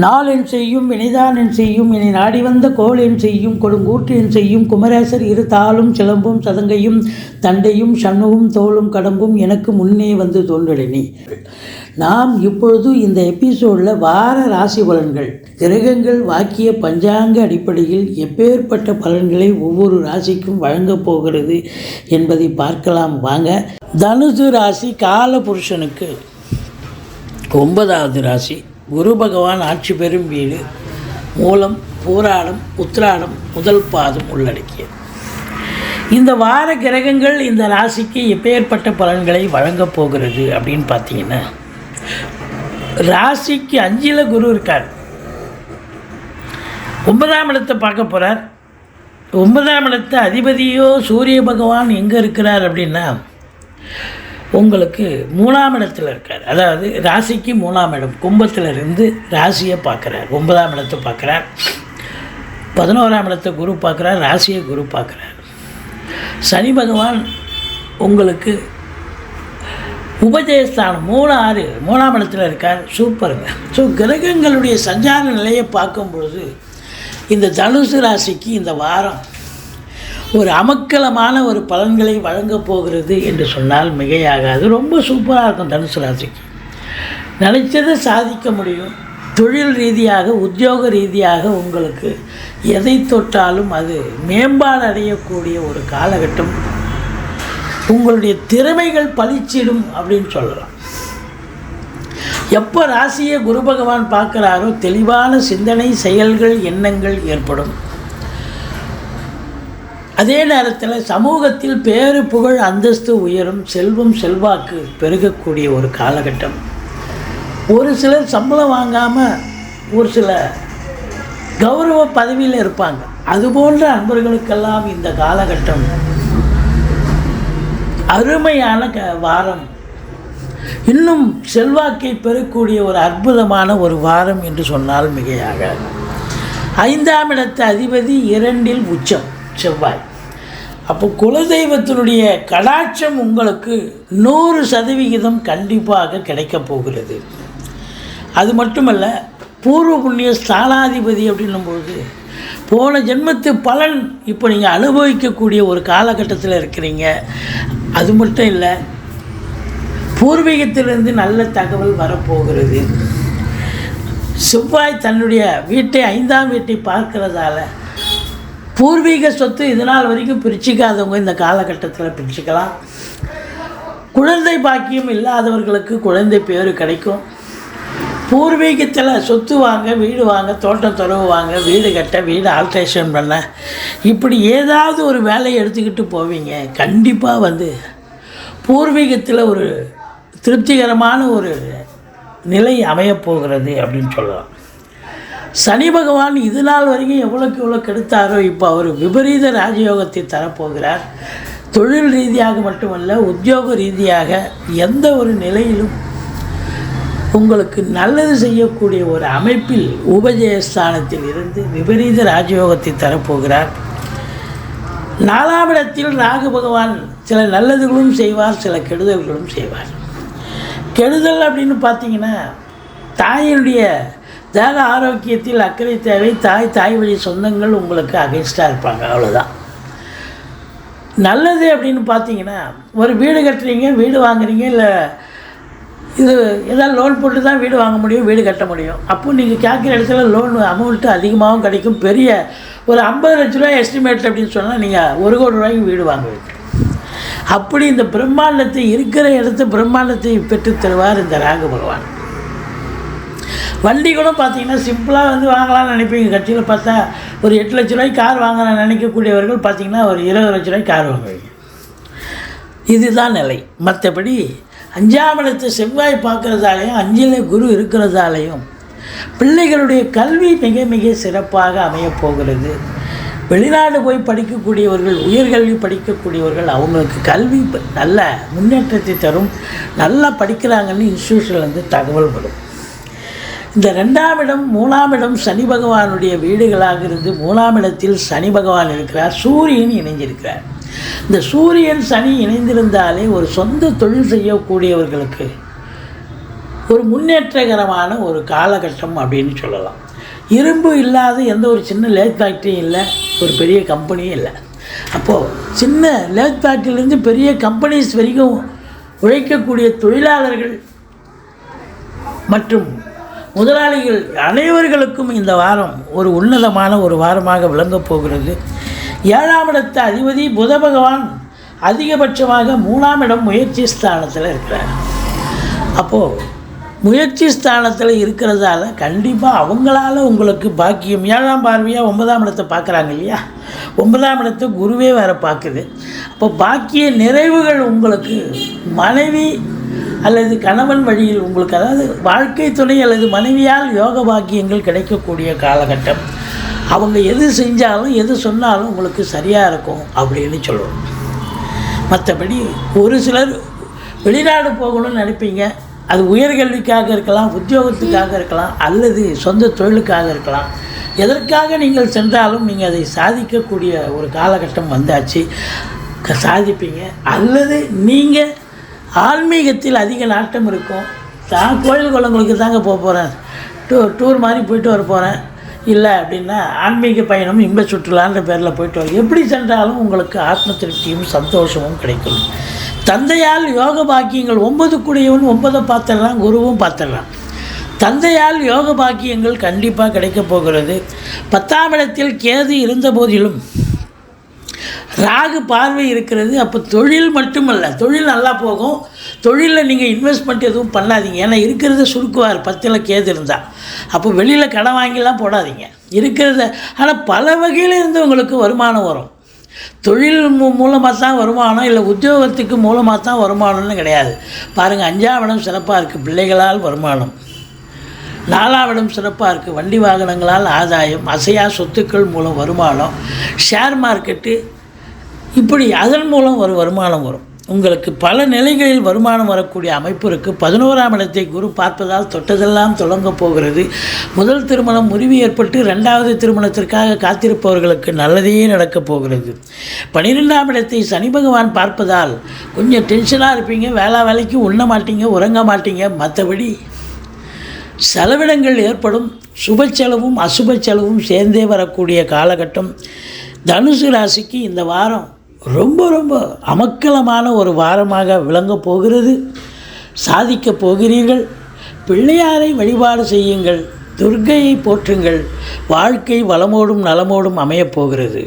நாளென் செய்யும் வினைதானென் செய்யும் இனி நாடி வந்த கோளென் செய்யும் கொடுங்கூற்றென் செய்யும் குமரேசர் இரு தாளும் சிலம்பும் சதங்கையும் தண்டையும் சண்முகும் தோளும் கடம்பும் எனக்கு முன்னே வந்து தோன்றலினி. நாம் இப்பொழுது இந்த எபிசோடில் வார ராசி பலன்கள், கிரகங்கள் வாக்கிய பஞ்சாங்க அடிப்படையில் எப்பேற்பட்ட பலன்களை ஒவ்வொரு ராசிக்கும் வழங்கப் போகிறது என்பதை பார்க்கலாம் வாங்க. தனுசு ராசி காலபுருஷனுக்கு 9வது ராசி. குரு பகவான் ஆட்சி பெறும் வீடு மூலம், பூராடம், உத்திராடம் முதல் பாதம் உள்ளடக்கிய இந்த வார கிரகங்கள் இந்த ராசிக்கு எப்பேற்பட்ட பலன்களை வழங்கப் போகிறது அப்படின்னு பார்த்தீங்கன்னா, ராசிக்கு 5ல் குரு இருக்கார். 9ஆம் இடத்தை பார்க்க போகிறார். 9ஆம் இடத்து அதிபதியோ சூரிய பகவான் எங்கே இருக்கிறார் அப்படின்னா உங்களுக்கு 3ஆம் இடத்துல இருக்கார். அதாவது ராசிக்கு 3ஆம் இடம், கும்பத்தில் இருந்து ராசியை பார்க்குறார். 9ஆம் இடத்தை பார்க்குறார். 11ஆம் இடத்தை குரு பார்க்குறார். ராசியை குரு பார்க்குறார். சனி பகவான் உங்களுக்கு உபஜயஸ்தானம் 3-6 இடத்துல இருக்கார். சூப்பருங்க. ஸோ கிரகங்களுடைய சஞ்சார நிலையை பார்க்கும் பொழுது இந்த தனுசு ராசிக்கு இந்த வாரம் ஒரு அமக்கலமான ஒரு பலன்களை வழங்கப் போகிறது என்று சொன்னால் மிகையாகாது. ரொம்ப சூப்பராக இருக்கும். தனுசு ராசிக்கு நினைச்சதை சாதிக்க முடியும். தொழில் ரீதியாக, உத்தியோக ரீதியாக உங்களுக்கு எதை தொட்டாலும் அது மேம்பாடு அடையக்கூடிய ஒரு காலகட்டம். உங்களுடைய திறமைகள் பளிச்சிடும் அப்படின்னு சொல்லலாம். எப்போ ராசியை குரு பகவான் பார்க்குறாரோ தெளிவான சிந்தனை, செயல்கள், எண்ணங்கள் ஏற்படும். அதே நேரத்தில் சமூகத்தில் பேரு, புகழ், அந்தஸ்து உயரும். செல்வம், செல்வாக்கு பெருகக்கூடிய ஒரு காலகட்டம். ஒரு சிலர் சம்பளம் வாங்காமல் ஒரு சில கௌரவ பதவியில் இருப்பாங்க. அதுபோன்ற அன்பர்களுக்கெல்லாம் இந்த காலகட்டம் அருமையான வாரம். இன்னும் செல்வாக்கை பெறக்கூடிய ஒரு அற்புதமான ஒரு வாரம் என்று சொன்னால் மிகையாக. 5ஆம் இடத்து அதிபதி 2ல் உச்சம் செவ்வாய். அப்போ குலதெய்வத்தினுடைய கடாட்சம் உங்களுக்கு 100% கண்டிப்பாக கிடைக்கப் போகிறது. அது மட்டுமல்ல, பூர்வ புண்ணிய ஸ்தானாதிபதி அப்படின்னும்போது போன ஜென்மத்து பலன் இப்போ நீங்கள் அனுபவிக்கக்கூடிய ஒரு காலகட்டத்தில் இருக்கிறீங்க. அது மட்டும் இல்லை, பூர்வீகத்திலிருந்து நல்ல தகவல் வரப்போகிறது. செவ்வாய் தன்னுடைய வீட்டை 5ஆம் வீட்டை பார்க்கிறதால பூர்வீக சொத்து இதனால் வரைக்கும் பிரிச்சிக்காதவங்க இந்த காலகட்டத்தில் பிரிச்சுக்கலாம். குழந்தை பாக்கியம் இல்லாதவர்களுக்கு குழந்தை பேர் கிடைக்கும். பூர்வீகத்தில் சொத்து வாங்க, வீடு வாங்க, தோட்டம் துறவு வாங்க, வீடு கட்ட, வீடு ஆல்ட்ரேஷன் பண்ண, இப்படி ஏதாவது ஒரு வேலையை எடுத்துக்கிட்டு போவீங்க. கண்டிப்பாக பூர்வீகத்தில் ஒரு திருப்திகரமான ஒரு நிலை அமையப்போகிறது அப்படின்னு சொல்லலாம். சனி பகவான் இது நாள் வரைக்கும் எவ்வளோக்கு எவ்வளோ கெடுத்தாரோ இப்போ அவர் விபரீத ராஜயோகத்தை தரப்போகிறார். தொழில் ரீதியாக மட்டுமல்ல, உத்தியோக ரீதியாக எந்த ஒரு நிலையிலும் உங்களுக்கு நல்லது செய்யக்கூடிய ஒரு அமைப்பில் உபஜயஸ்தானத்தில் இருந்து விபரீத ராஜயோகத்தை தரப்போகிறார். 4ஆம் இடத்தில் ராகு பகவான் சில நல்லதுகளும் செய்வார், சில கெடுதல்களும் செய்வார். கெடுதல் அப்படின்னு பார்த்தீங்கன்னா, தாயினுடைய தேக ஆரோக்கியத்தில் அக்கறை தேவை. தாய் வழி சொந்தங்கள் உங்களுக்கு அகைன்ஸ்டாக இருப்பாங்க, அவ்வளோதான். நல்லது அப்படின்னு பார்த்தீங்கன்னா, ஒரு வீடு கட்டுறீங்க, வீடு வாங்குறீங்க, இல்லை இது ஏதாவது லோன் போட்டு தான் வீடு வாங்க முடியும், வீடு கட்ட முடியும். அப்போது நீங்கள் கேட்குற இடத்துல லோன் அமௌண்ட்டு அதிகமாகவும் கிடைக்கும். பெரிய ஒரு 50 லட்ச ரூபா எஸ்டிமேட் அப்படின்னு சொன்னால் நீங்கள் 1 கோடி ரூபாய்க்கு வீடு வாங்குவீங்க. அப்படி இந்த பிரம்மாண்டத்தை, இருக்கிற இடத்த பிரம்மாண்டத்தை பெற்றுத் தருவார் இந்த ராகு பகவான். வண்டி கூட பார்த்தீங்கன்னா சிம்பிளாக வாங்கலாம்னு நினைப்பீங்க. கட்சியில் பார்த்தா ஒரு 8 லட்ச ரூபாய்க்கு கார் வாங்கலாம் நினைக்கக்கூடியவர்கள் பார்த்தீங்கன்னா ஒரு 20 லட்ச ரூபாய்க்கு கார் வாங்குவீங்க. இதுதான் நிலை. மற்றபடி 5ஆம் இடத்தை செவ்வாய் பார்க்குறதாலையும் 5ல் குரு இருக்கிறதாலையும் பிள்ளைகளுடைய கல்வி மிக மிக சிறப்பாக அமையப்போகிறது. வெளிநாடு போய் படிக்கக்கூடியவர்கள், உயர்கல்வி படிக்கக்கூடியவர்கள், அவங்களுக்கு கல்வி நல்ல முன்னேற்றத்தை தரும். நல்லா படிக்கிறாங்கன்னு இன்ஸ்டியூஷன்லேருந்து தகவல் வரும். இந்த 2ஆம் இடம் 3ஆம் இடம் சனி பகவானுடைய வீடுகளாக இருந்து 3ஆம் இடத்தில் சனி பகவான் இருக்கிறார். சூரியன் இணைஞ்சிருக்கிறார். இந்த சூரியன் சனி இணைந்திருந்தாலே ஒரு சொந்த தொழில் செய்யக்கூடியவர்களுக்கு ஒரு முன்னேற்றகரமான ஒரு காலகட்டம் அப்படின்னு சொல்லலாம். இரும்பு இல்லாத எந்த ஒரு சின்ன லேத் ஃபேக்ட்ரியும் இல்லை, ஒரு பெரிய கம்பெனியும் இல்லை. அப்போது சின்ன லேத் ஃபேக்ட்ரியிலேருந்து பெரிய கம்பெனிஸ் வரைக்கும் உழைக்கக்கூடிய தொழிலாளர்கள் மற்றும் முதலாளிகள் அனைவர்களுக்கும் இந்த வாரம் ஒரு உன்னதமான ஒரு வாரமாக விளங்கப் போகிறது. 7ஆம் இடத்து அதிபதி புத பகவான் அதிகபட்சமாக 3ஆம் இடம் முயற்சி ஸ்தானத்தில் இருக்கிறார். அப்போது முயற்சி ஸ்தானத்தில் இருக்கிறதால கண்டிப்பாக அவங்களால உங்களுக்கு பாக்கியம். 7ஆம் பார்வையாக 9ஆம் இடத்தை பார்க்குறாங்க இல்லையா, 9ஆம் இடத்தை குருவே வேறு பார்க்குது. அப்போ பாக்கிய நிறைவுகள் உங்களுக்கு மனைவி அல்லது கணவன் வழியில் உங்களுக்கு, அதாவது வாழ்க்கை துணை அல்லது மனைவியால் யோக பாக்கியங்கள் கிடைக்கக்கூடிய காலகட்டம். அவங்க எது செஞ்சாலும் எது சொன்னாலும் உங்களுக்கு சரியாக இருக்கும் அப்படின்னு சொல்லுவோம். மற்றபடி ஒரு சிலர் வெளிநாடு போகணும்னு நினைப்பீங்க. அது உயர்கல்விக்காக இருக்கலாம், உத்தியோகத்துக்காக இருக்கலாம், அல்லது சொந்த தொழிலுக்காக இருக்கலாம். எதற்காக நீங்கள் சென்றாலும் நீங்கள் அதை சாதிக்கக்கூடிய ஒரு காலகட்டம் வந்தாச்சு, சாதிப்பீங்க. அல்லது நீங்கள் ஆன்மீகத்தில் அதிக நாட்டம் இருக்கும். தான் கோயில் குளங்களுக்கு தாங்க போக போகிறேன், டூர் மாதிரி போயிட்டு வர போகிறேன், இல்லை அப்படின்னா ஆன்மீக பயணம் இன்ப சுற்றுலான்ற பேரில் போயிட்டு வர, எப்படி சென்றாலும் உங்களுக்கு ஆத்ம திருப்தியும் சந்தோஷமும் கிடைக்கும். தந்தையால் யோக பாக்கியங்கள் 9 கூடியவன் 9 பார்த்துடலாம், குருவும் பார்த்துடலாம். தந்தையால் யோக பாக்கியங்கள் கண்டிப்பாக கிடைக்கப் போகிறது. 10ஆம் இடத்தில் கேது இருந்த போதிலும் ராகு பார்வை இருக்கிறது. அப்போ தொழில் மட்டுமல்ல, தொழில் நல்லா போகும். தொழிலில் நீங்கள் இன்வெஸ்ட்மெண்ட் எதுவும் பண்ணாதீங்க, ஏன்னா இருக்கிறத சுருக்குவார் 10ல் கேது இருந்தால். அப்போ வெளியில் கடன் வாங்கிலாம் போடாதீங்க இருக்கிறத. ஆனால் பல வகையில் இருந்து உங்களுக்கு வருமானம் வரும். தொழில் மூலமாக தான் வருமானம், இல்லை உத்தியோகத்துக்கு மூலமாக தான் வருமானம்னு கிடையாது. பாருங்கள், 5ஆம் இடம் சிறப்பாக இருக்குது, பிள்ளைகளால் வருமானம். 4ஆம் இடம் சிறப்பாக இருக்குது, வண்டி வாகனங்களால் ஆதாயம், அசையா சொத்துக்கள் மூலம் வருமானம், ஷேர் மார்க்கெட்டு, இப்படி அதன் மூலம் ஒரு வருமானம் வரும். உங்களுக்கு பல நிலைகளில் வருமானம் வரக்கூடிய அமைப்பு இருக்குது. 11ஆம் இடத்தை குரு பார்ப்பதால் தொட்டதெல்லாம் தொடங்கப் போகிறது. முதல் திருமணம் முறிவு ஏற்பட்டு 2வது திருமணத்திற்காக காத்திருப்பவர்களுக்கு நல்லதே நடக்கப் போகிறது. 12ஆம் இடத்தை சனி பகவான் பார்ப்பதால் கொஞ்சம் டென்ஷனாக இருப்பீங்க, வேலைக்கு உண்ண மாட்டீங்க, உறங்க மாட்டீங்க. மற்றபடி செலவினங்கள் ஏற்படும். சுப செலவும் அசுப செலவும் சேர்ந்தே வரக்கூடிய காலகட்டம். தனுசு ராசிக்கு இந்த வாரம் ரொம்ப ரொம்ப அமக்கலமான ஒரு வாரமாக விளங்கப் போகிறது. சாதிக்கப் போகிறீர்கள். பிள்ளையாரை வழிபாடு செய்யுங்கள், துர்க்கையை போற்றுங்கள். வாழ்க்கை வளமோடும் நலமோடும் அமையப் போகிறது.